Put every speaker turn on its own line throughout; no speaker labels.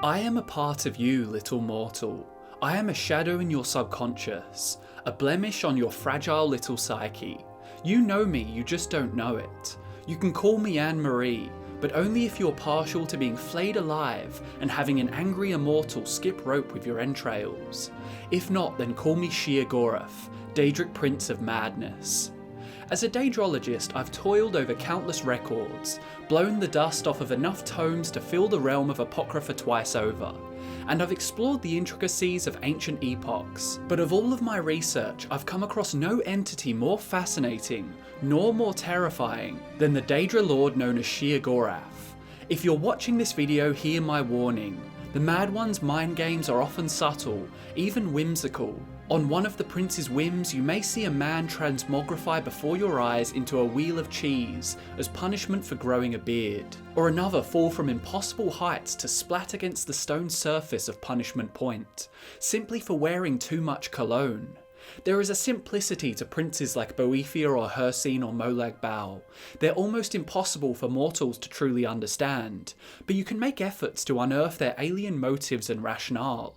I am a part of you, little mortal. I am a shadow in your subconscious, a blemish on your fragile little psyche. You know me, you just don't know it. You can call me Anne-Marie, but only if you're partial to being flayed alive and having an angry immortal skip rope with your entrails. If not, then call me Sheogorath, Daedric Prince of Madness. As a daedrologist, I've toiled over countless records, blown the dust off of enough tomes to fill the realm of Apocrypha twice over, and I've explored the intricacies of ancient epochs. But of all of my research, I've come across no entity more fascinating, nor more terrifying, than the Daedra Lord known as Sheogorath. If you're watching this video, hear my warning. The Mad One's mind games are often subtle, even whimsical. On one of the prince's whims, you may see a man transmogrify before your eyes into a wheel of cheese as punishment for growing a beard, or another fall from impossible heights to splat against the stone surface of Punishment Point, simply for wearing too much cologne. There is a simplicity to princes like Boethiah or Hircine or Molag Bal. They're almost impossible for mortals to truly understand, but you can make efforts to unearth their alien motives and rationale.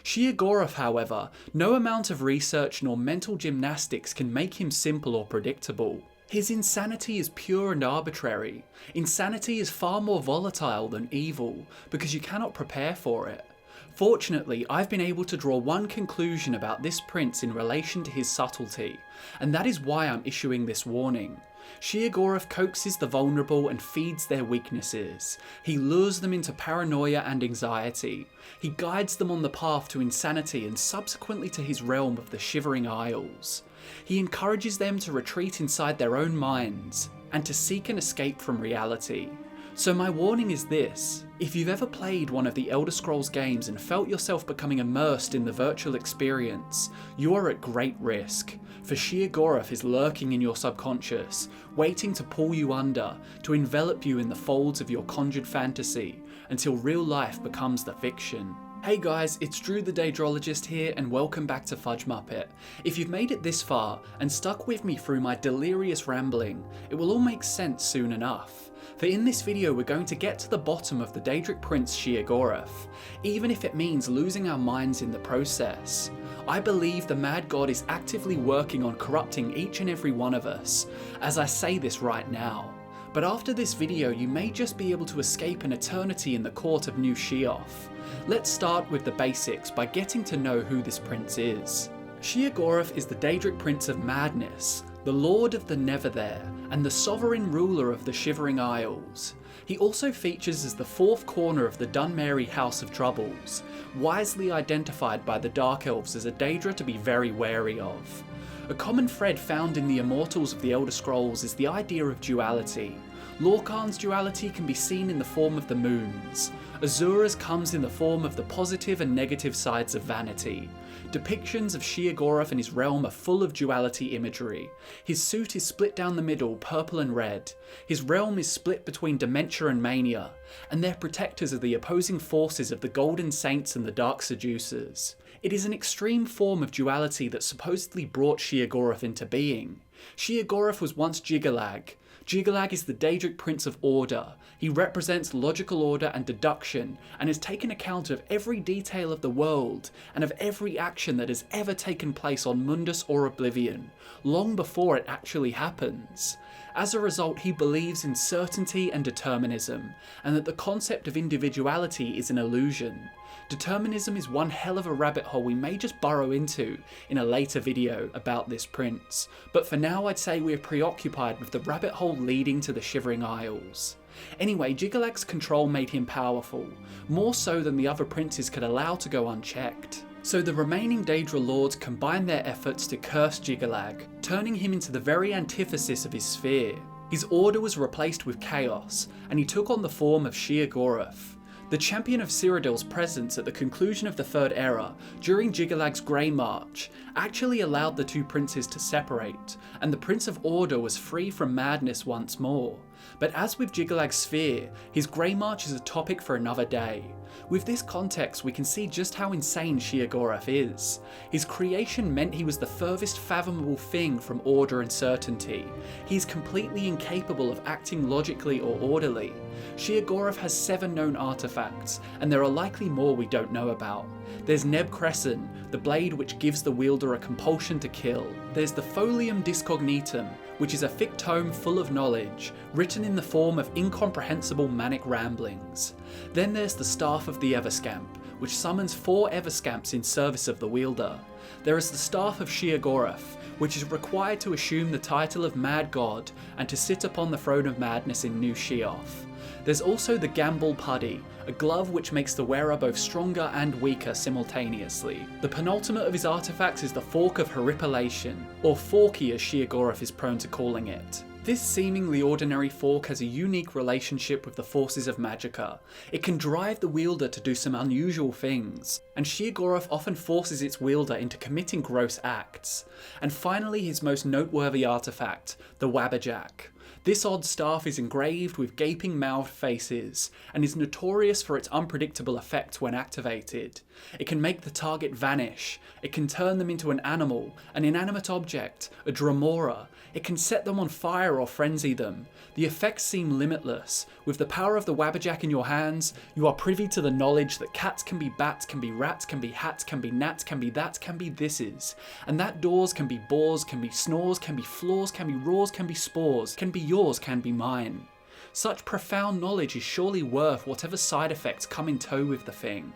Sheogorath, however, no amount of research nor mental gymnastics can make him simple or predictable. His insanity is pure and arbitrary. Insanity is far more volatile than evil, because you cannot prepare for it. Fortunately, I've been able to draw one conclusion about this prince in relation to his subtlety, and that is why I'm issuing this warning. Sheogorath coaxes the vulnerable and feeds their weaknesses. He lures them into paranoia and anxiety. He guides them on the path to insanity and subsequently to his realm of the Shivering Isles. He encourages them to retreat inside their own minds and to seek an escape from reality. So my warning is this: if you've ever played one of the Elder Scrolls games and felt yourself becoming immersed in the virtual experience, you are at great risk, for Sheogorath is lurking in your subconscious, waiting to pull you under, to envelop you in the folds of your conjured fantasy, until real life becomes the fiction. Hey guys, it's Drew the Daedrologist here, and welcome back to FudgeMuppet. If you've made it this far, and stuck with me through my delirious rambling, it will all make sense soon enough. For in this video we're going to get to the bottom of the Daedric Prince Sheogorath, even if it means losing our minds in the process. I believe the Mad God is actively working on corrupting each and every one of us, as I say this right now. But after this video you may just be able to escape an eternity in the court of New Sheoth. Let's start with the basics by getting to know who this prince is. Sheogorath is the Daedric Prince of Madness, the Lord of the Never There, and the sovereign ruler of the Shivering Isles. He also features as the fourth corner of the Dunmary House of Troubles, wisely identified by the Dark Elves as a Daedra to be very wary of. A common thread found in the Immortals of the Elder Scrolls is the idea of duality. Lorkhan's duality can be seen in the form of the moons. Azura's comes in the form of the positive and negative sides of vanity. Depictions of Sheogorath and his realm are full of duality imagery. His suit is split down the middle, purple and red. His realm is split between dementia and mania, and their protectors are the opposing forces of the Golden Saints and the Dark Seducers. It is an extreme form of duality that supposedly brought Sheogorath into being. Sheogorath was once Jiggalag. Jiggalag is the Daedric Prince of Order. He represents logical order and deduction, and has taken account of every detail of the world, and of every action that has ever taken place on Mundus or Oblivion, long before it actually happens. As a result, he believes in certainty and determinism, and that the concept of individuality is an illusion. Determinism is one hell of a rabbit hole we may just burrow into in a later video about this prince, but for now I'd say we're preoccupied with the rabbit hole leading to the Shivering Isles. Anyway, Jiggalag's control made him powerful, more so than the other princes could allow to go unchecked. So the remaining Daedra lords combined their efforts to curse Jiggalag, turning him into the very antithesis of his sphere. His order was replaced with chaos, and he took on the form of Sheogorath. The champion of Cyrodiil's presence at the conclusion of the Third Era, during Jiggalag's Grey March, actually allowed the two princes to separate, and the Prince of Order was free from madness once more. But as with Jiggalag's sphere, his Grey March is a topic for another day. With this context, we can see just how insane Sheogorath is. His creation meant he was the furthest fathomable thing from order and certainty. He is completely incapable of acting logically or orderly. Sheogorath has 7 known artifacts, and there are likely more we don't know about. There's Neb Crescent, the blade which gives the wielder a compulsion to kill. There's the Folium Discognitum, which is a thick tome full of knowledge, written in the form of incomprehensible manic ramblings. Then there's the Staff of the Everscamp, which summons 4 Everscamps in service of the wielder. There is the Staff of Sheogorath, which is required to assume the title of Mad God and to sit upon the throne of madness in New Sheoth. There's also the Gamble Puddy, a glove which makes the wearer both stronger and weaker simultaneously. The penultimate of his artifacts is the Fork of Horripilation, or Forky as Sheogorath is prone to calling it. This seemingly ordinary fork has a unique relationship with the forces of Magicka. It can drive the wielder to do some unusual things, and Sheogorath often forces its wielder into committing gross acts. And finally, his most noteworthy artifact, the Wabberjack. This odd staff is engraved with gaping mouthed faces, and is notorious for its unpredictable effects when activated. It can make the target vanish, it can turn them into an animal, an inanimate object, a Dremora, it can set them on fire or frenzy them. The effects seem limitless. With the power of the Wabberjack in your hands, you are privy to the knowledge that cats can be bats, can be rats, can be hats, can be gnats, can be that, can be thises. And that doors can be bores, can be snores, can be floors, can be roars, can be spores, can be yours, can be mine. Such profound knowledge is surely worth whatever side effects come in tow with the thing.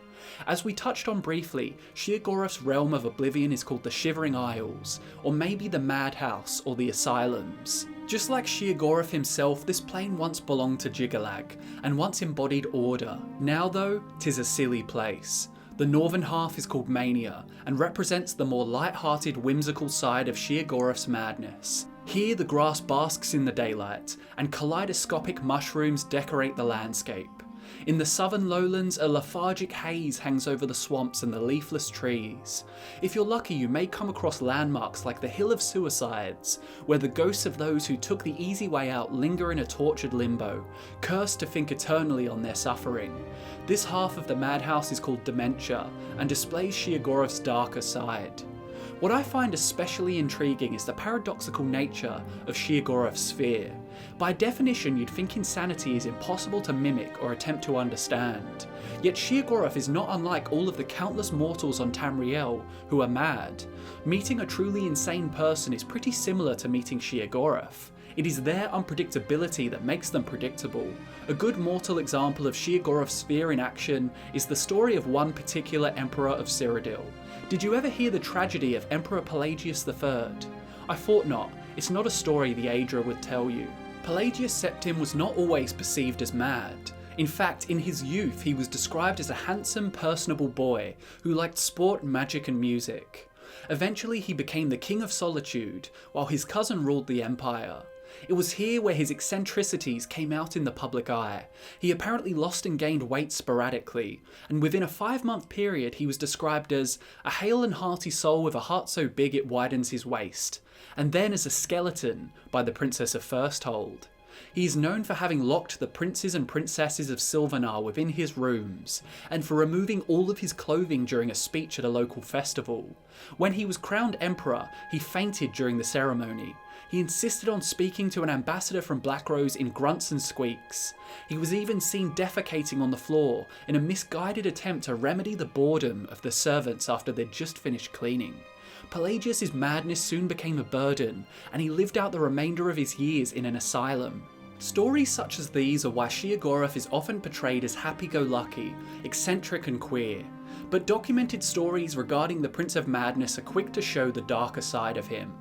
As we touched on briefly, Sheogorath's realm of Oblivion is called the Shivering Isles, or maybe the Madhouse or the Asylums. Just like Sheogorath himself, this plane once belonged to Jiggalag, and once embodied order. Now though, 'tis a silly place. The northern half is called Mania, and represents the more light-hearted, whimsical side of Sheogorath's madness. Here the grass basks in the daylight, and kaleidoscopic mushrooms decorate the landscape. In the southern lowlands, a lethargic haze hangs over the swamps and the leafless trees. If you're lucky, you may come across landmarks like the Hill of Suicides, where the ghosts of those who took the easy way out linger in a tortured limbo, cursed to think eternally on their suffering. This half of the Madhouse is called Dementia, and displays Sheogorath's darker side. What I find especially intriguing is the paradoxical nature of Sheogorath's sphere. By definition, you'd think insanity is impossible to mimic or attempt to understand. Yet Sheogorath is not unlike all of the countless mortals on Tamriel who are mad. Meeting a truly insane person is pretty similar to meeting Sheogorath. It is their unpredictability that makes them predictable. A good mortal example of Sheogorath's sphere in action is the story of one particular Emperor of Cyrodiil. Did you ever hear the tragedy of Emperor Pelagius III? I thought not. It's not a story the Aedra would tell you. Pelagius Septim was not always perceived as mad. In fact, in his youth he was described as a handsome, personable boy who liked sport, magic and music. Eventually he became the King of Solitude, while his cousin ruled the empire. It was here where his eccentricities came out in the public eye. He apparently lost and gained weight sporadically, and within a 5-month period he was described as a hale and hearty soul with a heart so big it widens his waist, and then as a skeleton by the Princess of Firsthold. He is known for having locked the princes and princesses of Silvanar within his rooms, and for removing all of his clothing during a speech at a local festival. When he was crowned emperor, he fainted during the ceremony. He insisted on speaking to an ambassador from Blackrose in grunts and squeaks. He was even seen defecating on the floor in a misguided attempt to remedy the boredom of the servants after they'd just finished cleaning. Pelagius' madness soon became a burden, and he lived out the remainder of his years in an asylum. Stories such as these are why Sheogorath is often portrayed as happy-go-lucky, eccentric and queer, but documented stories regarding the Prince of Madness are quick to show the darker side of him.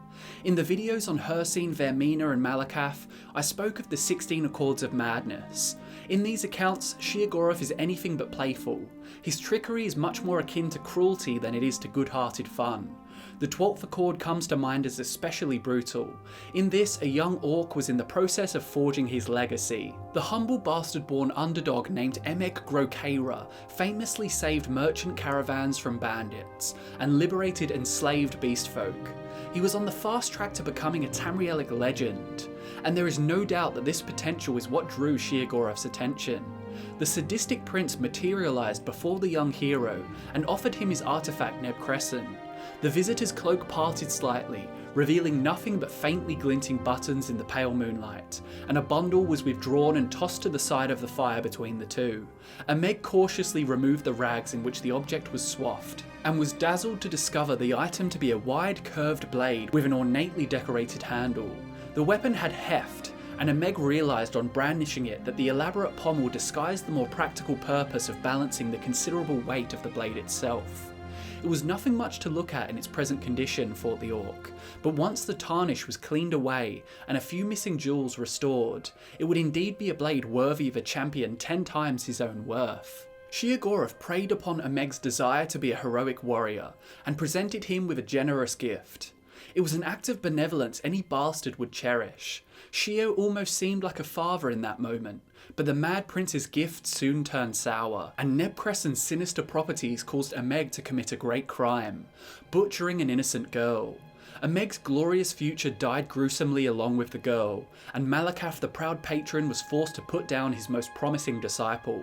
In the videos on Hircine, Vermina and Malakath, I spoke of the 16 Accords of Madness. In these accounts, Sheogorath is anything but playful. His trickery is much more akin to cruelty than it is to good-hearted fun. The 12th Accord comes to mind as especially brutal. In this, a young orc was in the process of forging his legacy. The humble bastard-born underdog named Emek Grokera famously saved merchant caravans from bandits, and liberated enslaved beast folk. He was on the fast track to becoming a Tamrielic legend, and there is no doubt that this potential is what drew Sheogorath's attention. The sadistic prince materialised before the young hero and offered him his artefact Neb Crescent. The visitor's cloak parted slightly, revealing nothing but faintly glinting buttons in the pale moonlight, and a bundle was withdrawn and tossed to the side of the fire between the two. Meg cautiously removed the rags in which the object was swathed, and was dazzled to discover the item to be a wide curved blade with an ornately decorated handle. The weapon had heft, and Meg realised on brandishing it that the elaborate pommel disguised the more practical purpose of balancing the considerable weight of the blade itself. It was nothing much to look at in its present condition, thought the orc, but once the tarnish was cleaned away and a few missing jewels restored, it would indeed be a blade worthy of a champion 10 times his own worth. Sheogorath preyed upon Meg's desire to be a heroic warrior, and presented him with a generous gift. It was an act of benevolence any bastard would cherish. Sheo almost seemed like a father in that moment, but the Mad Prince's gift soon turned sour, and Neb Crescent's sinister properties caused Meg to commit a great crime, butchering an innocent girl. Meg's glorious future died gruesomely along with the girl, and Malakath the proud patron was forced to put down his most promising disciple.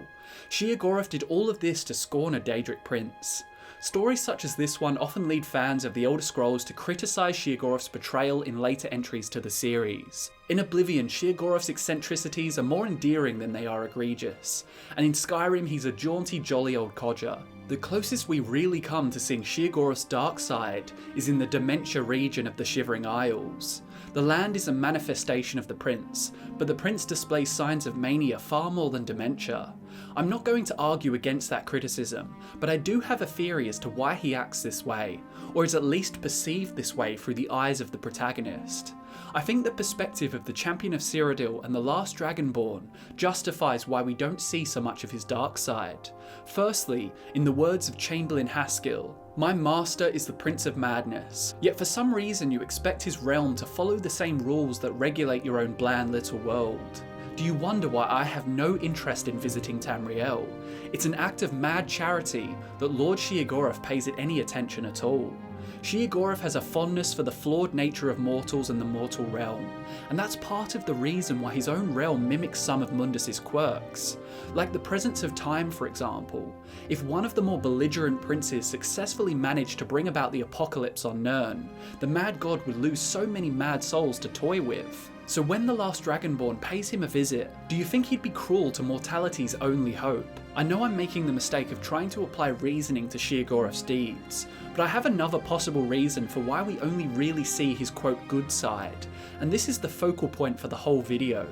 Sheogorath did all of this to scorn a Daedric prince. Stories such as this one often lead fans of the Elder Scrolls to criticise Sheogorath's betrayal in later entries to the series. In Oblivion, Sheogorath's eccentricities are more endearing than they are egregious, and in Skyrim he's a jaunty, jolly old codger. The closest we really come to seeing Sheogorath's dark side is in the Dementia region of the Shivering Isles. The land is a manifestation of the prince, but the prince displays signs of mania far more than dementia. I'm not going to argue against that criticism, but I do have a theory as to why he acts this way, or is at least perceived this way through the eyes of the protagonist. I think the perspective of the champion of Cyrodiil and the last Dragonborn justifies why we don't see so much of his dark side. Firstly, in the words of Chamberlain Haskill, "My master is the Prince of Madness, yet for some reason you expect his realm to follow the same rules that regulate your own bland little world. Do you wonder why I have no interest in visiting Tamriel? It's an act of mad charity that Lord Sheogorath pays it any attention at all. Sheogorath has a fondness for the flawed nature of mortals and the mortal realm, and that's part of the reason why his own realm mimics some of Mundus's quirks. Like the presence of time, for example. If one of the more belligerent princes successfully managed to bring about the apocalypse on Nirn, the mad god would lose so many mad souls to toy with. So when the last Dragonborn pays him a visit, do you think he'd be cruel to mortality's only hope? I know I'm making the mistake of trying to apply reasoning to Sheogorath's deeds, but I have another possible reason for why we only really see his quote good side, and this is the focal point for the whole video.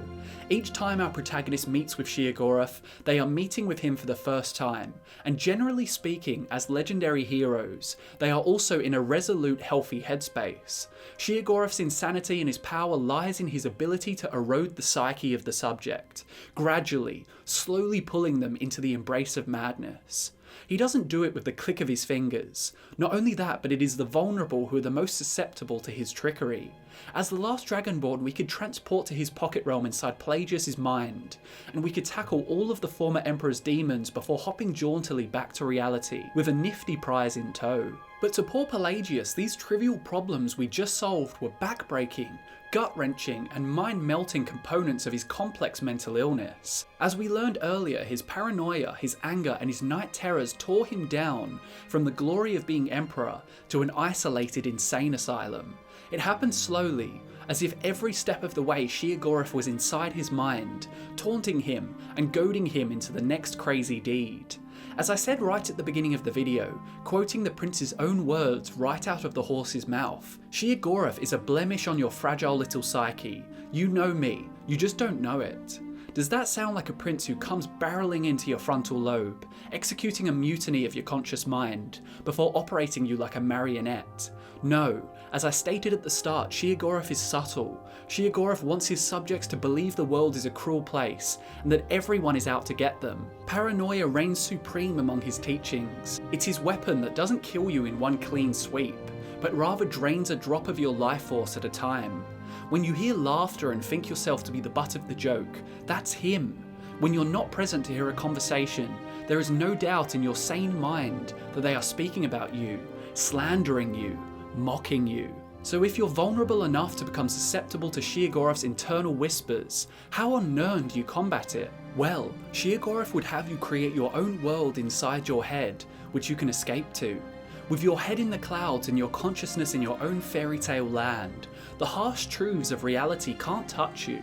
Each time our protagonist meets with Sheogorath, they are meeting with him for the first time, and generally speaking, as legendary heroes, they are also in a resolute, healthy headspace. Sheogorath's insanity and his power lies in his ability to erode the psyche of the subject, gradually, slowly pulling them into the embrace of madness. He doesn't do it with the click of his fingers. Not only that, but it is the vulnerable who are the most susceptible to his trickery. As the last Dragonborn, we could transport to his pocket realm inside Pelagius' mind, and we could tackle all of the former Emperor's demons before hopping jauntily back to reality, with a nifty prize in tow. But to poor Pelagius, these trivial problems we just solved were backbreaking, gut-wrenching, and mind-melting components of his complex mental illness. As we learned earlier, his paranoia, his anger, and his night terrors tore him down from the glory of being Emperor to an isolated insane asylum. It happened slowly, as if every step of the way Sheogorath was inside his mind, taunting him and goading him into the next crazy deed. As I said right at the beginning of the video, quoting the prince's own words right out of the horse's mouth, Sheogorath is a blemish on your fragile little psyche. You know me, you just don't know it. Does that sound like a prince who comes barreling into your frontal lobe, executing a mutiny of your conscious mind, before operating you like a marionette? No, as I stated at the start, Sheogorath is subtle. Sheogorath wants his subjects to believe the world is a cruel place, and that everyone is out to get them. Paranoia reigns supreme among his teachings. It's his weapon that doesn't kill you in one clean sweep, but rather drains a drop of your life force at a time. When you hear laughter and think yourself to be the butt of the joke, that's him. When you're not present to hear a conversation, there is no doubt in your sane mind that they are speaking about you, slandering you, mocking you. So if you're vulnerable enough to become susceptible to Sheogorath's internal whispers, how on earth do you combat it? Well, Sheogorath would have you create your own world inside your head, which you can escape to. With your head in the clouds and your consciousness in your own fairy tale land, the harsh truths of reality can't touch you.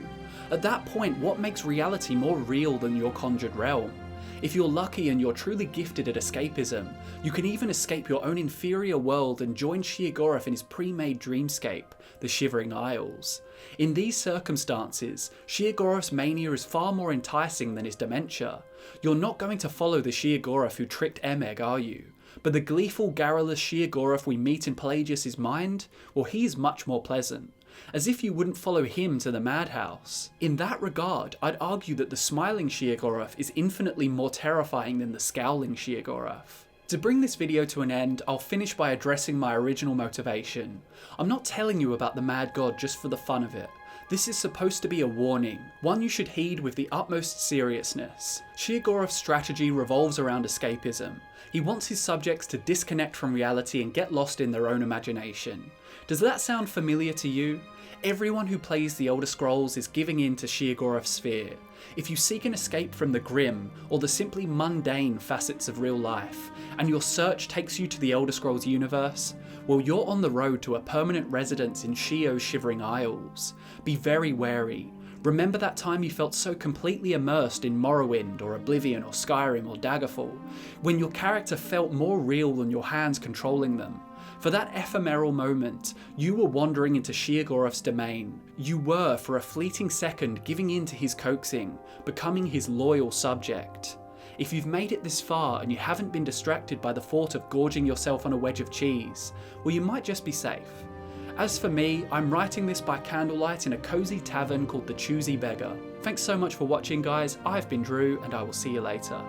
At that point, what makes reality more real than your conjured realm? If you're lucky and you're truly gifted at escapism, you can even escape your own inferior world and join Sheogorath in his pre-made dreamscape, the Shivering Isles. In these circumstances, Sheogorath's mania is far more enticing than his dementia. You're not going to follow the Sheogorath who tricked Emeg, are you? But the gleeful, garrulous Sheogorath we meet in Pelagius' mind, well, he's much more pleasant. As if you wouldn't follow him to the Madhouse. In that regard, I'd argue that the smiling Sheogorath is infinitely more terrifying than the scowling Sheogorath. To bring this video to an end, I'll finish by addressing my original motivation. I'm not telling you about the Mad God just for the fun of it. This is supposed to be a warning, one you should heed with the utmost seriousness. Sheogorath's strategy revolves around escapism. He wants his subjects to disconnect from reality and get lost in their own imagination. Does that sound familiar to you? Everyone who plays the Elder Scrolls is giving in to Sheogorath's fear. If you seek an escape from the grim, or the simply mundane facets of real life, and your search takes you to the Elder Scrolls universe, well, you're on the road to a permanent residence in Sheo's Shivering Isles. Be very wary. Remember that time you felt so completely immersed in Morrowind or Oblivion or Skyrim or Daggerfall, when your character felt more real than your hands controlling them. For that ephemeral moment, you were wandering into Sheogorath's domain. You were, for a fleeting second, giving in to his coaxing, becoming his loyal subject. If you've made it this far and you haven't been distracted by the thought of gorging yourself on a wedge of cheese, well, you might just be safe. As for me, I'm writing this by candlelight in a cozy tavern called the Choosy Beggar. Thanks so much for watching, guys. I've been Drew, and I will see you later.